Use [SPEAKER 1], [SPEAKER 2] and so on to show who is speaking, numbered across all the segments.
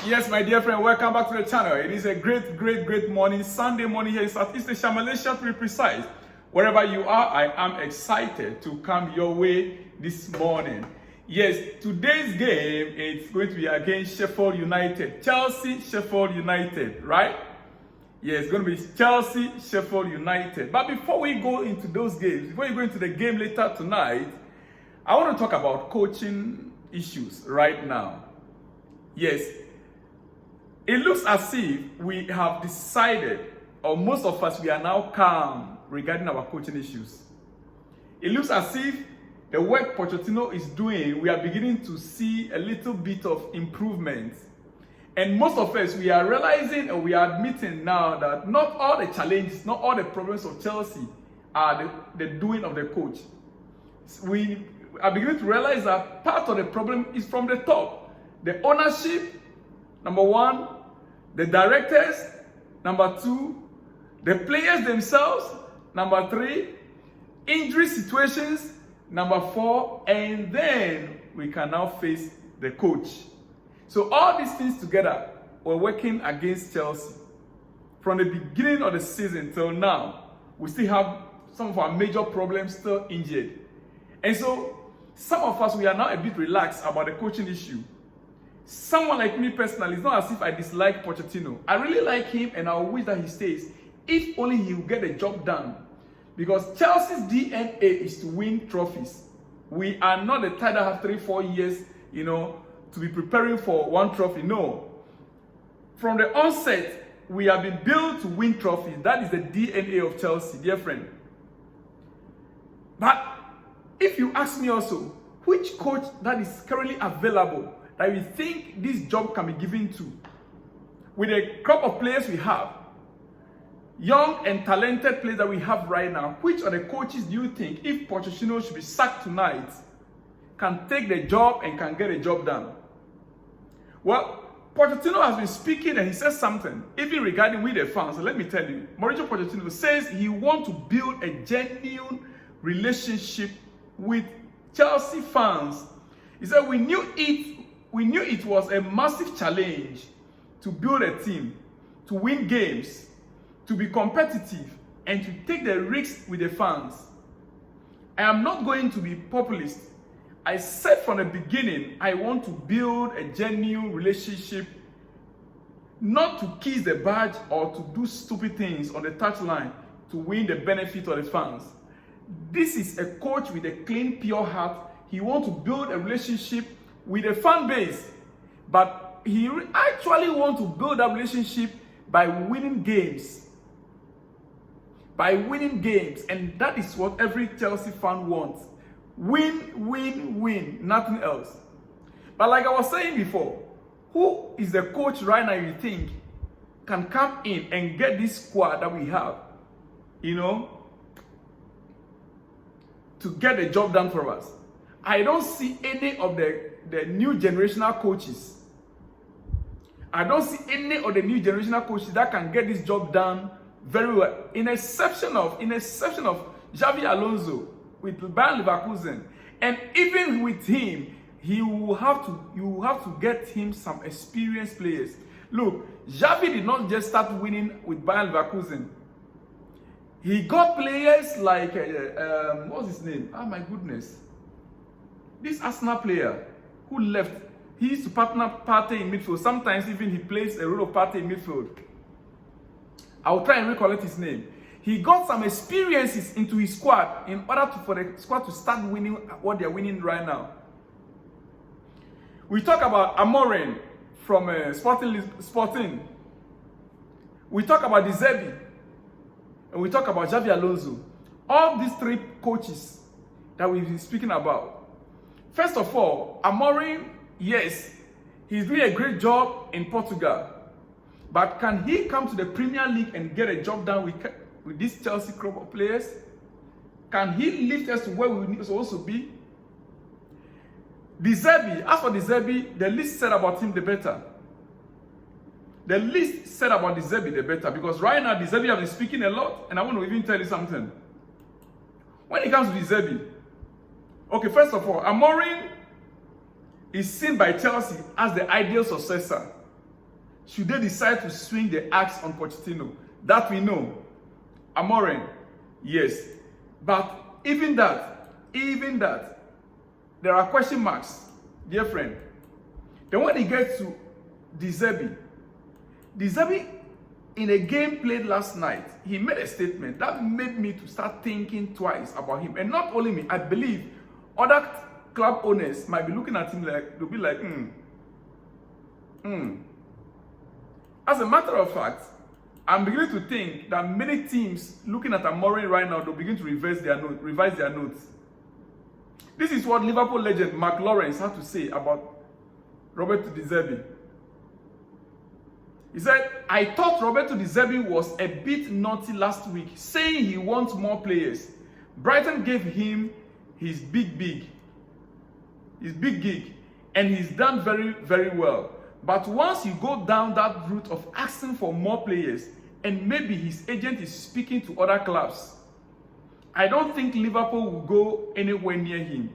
[SPEAKER 1] Yes, my dear friend, welcome back to the channel. It is a great morning, Sunday morning here in Southeast Asia, Malaysia to be precise. Wherever you are, I am excited to come your way this morning. Yes, today's game is going to be against Sheffield United. Chelsea, Sheffield United, right? Yeah, it's going to be Chelsea, Sheffield United. But before we go into those games, before we go into the game later tonight, I want to talk about coaching issues right now. Yes, it looks as if we have decided, or most of us, we are now calm regarding our coaching issues. It looks as if the work Pochettino is doing, we are beginning to see a little bit of improvement. And most of us, we are realizing and we are admitting now that not all the challenges, not all the problems of Chelsea are the doing of the coach. We are beginning to realize that part of the problem is from the top. The ownership, number one, the directors, number two, the players themselves, number three, injury situations, number four, and then we can now face the coach. So all these things together were working against Chelsea. From the beginning of the season till now, we still have some of our major problems still injured. And so some of us, we are now a bit relaxed about the coaching issue. Someone like me personally, it's not as if I dislike Pochettino. I really like him and I wish that he stays. If only he will get the job done. Because Chelsea's DNA is to win trophies. We are not the type that have 3-4 years, to be preparing for one trophy. No. From the onset, we have been built to win trophies. That is the DNA of Chelsea, dear friend. But if you ask me also, which coach that is currently available that we think this job can be given to, with the crop of players we have, young and talented players that we have right now, which of the coaches do you think, if Pochettino should be sacked tonight, can take the job and can get a job done? Well, Pochettino has been speaking and he says something, even regarding with the fans. So let me tell you, Mauricio Pochettino says he wants to build a genuine relationship with Chelsea fans. He said we knew it was a massive challenge to build a team, to win games, to be competitive, and to take the risks with the fans. I am not going to be populist. I said from the beginning, I want to build a genuine relationship, not to kiss the badge or to do stupid things on the touchline to win the benefit of the fans. This is a coach with a clean, pure heart. He wants to build a relationship with the fan base, but he actually wants to build that relationship by winning games. By winning games, and that is what every Chelsea fan wants. Win, nothing else. But like I was saying before, who is the coach right now you think can come in and get this squad that we have, to get the job done for us? I don't see any of the new generational coaches. I don't see any of the new generational coaches that can get this job done very well. In exception of Xabi Alonso with Bayer Leverkusen, and even with him, you will have to get him some experienced players. Look, Xabi did not just start winning with Bayer Leverkusen. He got players like what's his name? Oh my goodness, this Arsenal player who left. He used to partner in midfield. Sometimes even he plays a role of partner in midfield. I'll try and recollect his name. He got some experiences into his squad in order for the squad to start winning what they're winning right now. We talk about Amorim from Sporting. We talk about De Zerbi. And we talk about Xabi Alonso. All these three coaches that we've been speaking about. First of all, Amorim, yes, he's doing a great job in Portugal. But can he come to the Premier League and get a job done with this Chelsea crop of players? Can he lift us to where we need to also be? De Zerbi, as for De Zerbi, the least said about him, the better. The least said about De Zerbi, the better. Because right now, De Zerbi has been speaking a lot, and I want to even tell you something. When it comes to De Zerbi, okay, first of all, Amorim is seen by Chelsea as the ideal successor. should they decide to swing the axe on Pochettino? That we know. Amorim, yes. But even that, there are question marks, dear friend. Then when he gets to De Zerbi, in a game played last night, he made a statement that made me to start thinking twice about him. And not only me, I believe other club owners might be looking at him like, they'll be like, As a matter of fact, I'm beginning to think that many teams looking at Amorim right now, they'll begin to revise their notes. This is what Liverpool legend Mark Lawrence had to say about Roberto De Zerbi. He said, I thought Roberto De Zerbi was a bit naughty last week, saying he wants more players. Brighton gave him his big gig, and he's done very, very well. But once you go down that route of asking for more players, and maybe his agent is speaking to other clubs, I don't think Liverpool will go anywhere near him.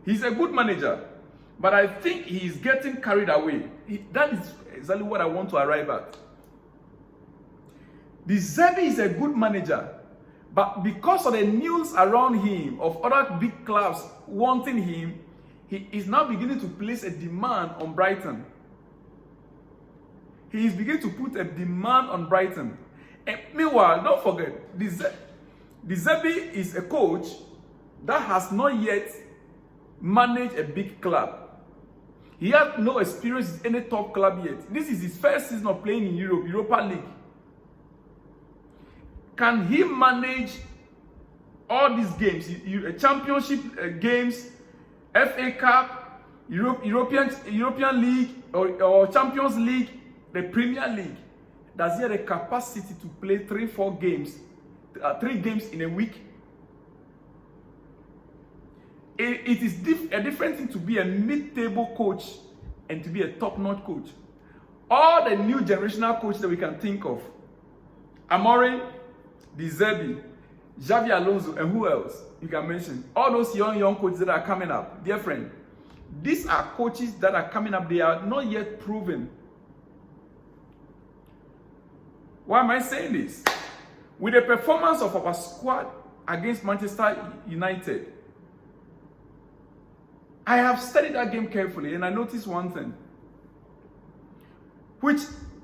[SPEAKER 1] He's a good manager, but I think he's getting carried away. That is exactly what I want to arrive at. De Zerbi is a good manager, but because of the news around him of other big clubs wanting him, he is now beginning to place a demand on Brighton. He is beginning to put a demand on Brighton. And meanwhile, don't forget, De Zerbi is a coach that has not yet managed a big club. He had no experience in any top club yet. This is his first season of playing in Europe, Europa League. Can he manage all these games, championship games, FA Cup, European League, or Champions League, the Premier League? Does he have the capacity to play 3 games in a week? It is a different thing to be a mid-table coach and to be a top-notch coach. All the new generational coaches that we can think of, Amorim, De Zerbi, Xabi Alonso, and who else you can mention? All those young coaches that are coming up, dear friend, these are coaches that are coming up. They are not yet proven. Why am I saying this? With the performance of our squad against Manchester United, I have studied that game carefully and I noticed one thing, which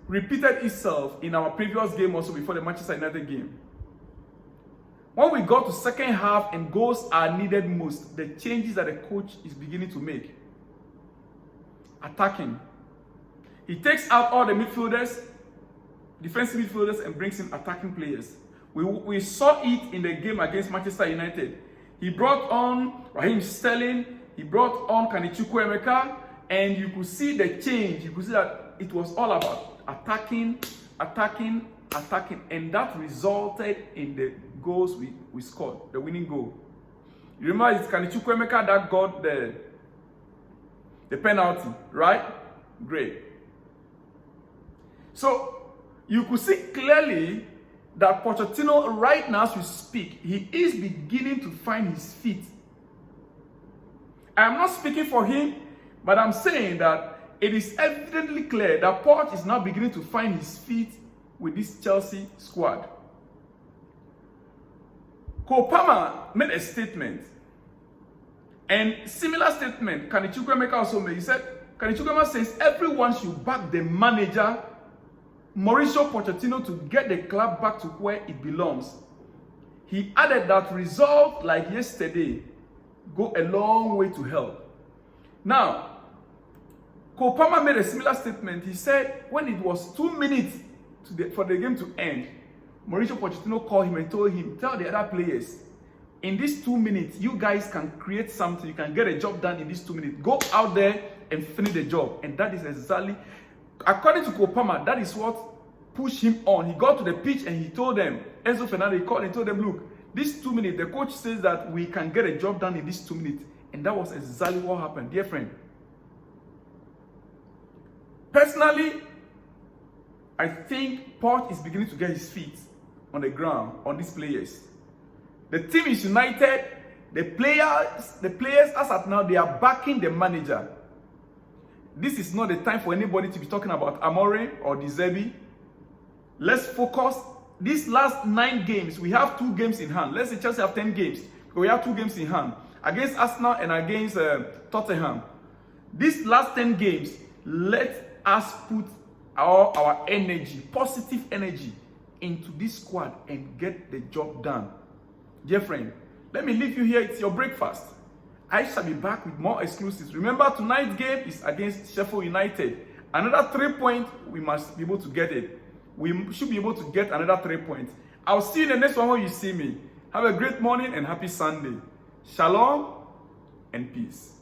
[SPEAKER 1] repeated itself in our previous game also before the Manchester United game. When we got to second half and goals are needed most, the changes that the coach is beginning to make. Attacking. He takes out all the midfielders, defensive midfielders, and brings in attacking players. We saw it in the game against Manchester United. He brought on Raheem Sterling, he brought on Kenny Chukwuemeka, and you could see the change. You could see that it was all about attacking, and that resulted in the goals we scored, the winning goal. You remember it's Kenny Chukwuemeka that got the penalty, right? Great. So you could see clearly that Pochettino, right now as we speak, he is beginning to find his feet. I am not speaking for him, but I'm saying that it is evidently clear that Poch is now beginning to find his feet with this Chelsea squad. Cole Palmer made a statement, and similar statement Kenny Chukwuemeka also made. He said, Kenny Chukwuemeka says everyone should back the manager, Mauricio Pochettino, to get the club back to where it belongs. He added that results like yesterday go a long way to help. Now, Cole Palmer made a similar statement. He said when it was 2 minutes for the game to end, Mauricio Pochettino called him and told him, tell the other players, in these 2 minutes, you guys can create something. You can get a job done in these 2 minutes. Go out there and finish the job. And that is exactly, according to Cole Palmer, that is what pushed him on. He got to the pitch and he told them, Enzo Fernandez, he called and told them, look, these 2 minutes, the coach says that we can get a job done in these 2 minutes. And that was exactly what happened, dear friend. Personally, I think Poch is beginning to get his feet on the ground on these players. The team is united. The players as at now, they are backing the manager. This is not the time for anybody to be talking about Amorim or De Zerbi. Let's focus. These last 9 games, we have 2 games in hand. Let's say Chelsea have 10 games. We have 2 games in hand against Arsenal and against Tottenham. These last 10 games, let us put our energy, positive energy, into this squad and get the job done. Dear friend, let me leave you here. It's your breakfast. I shall be back with more exclusives. Remember, tonight's game is against Sheffield United. Another 3 points, we must be able to get it. We should be able to get another 3 points. I'll see you in the next one when you see me. Have a great morning and happy Sunday. Shalom and peace.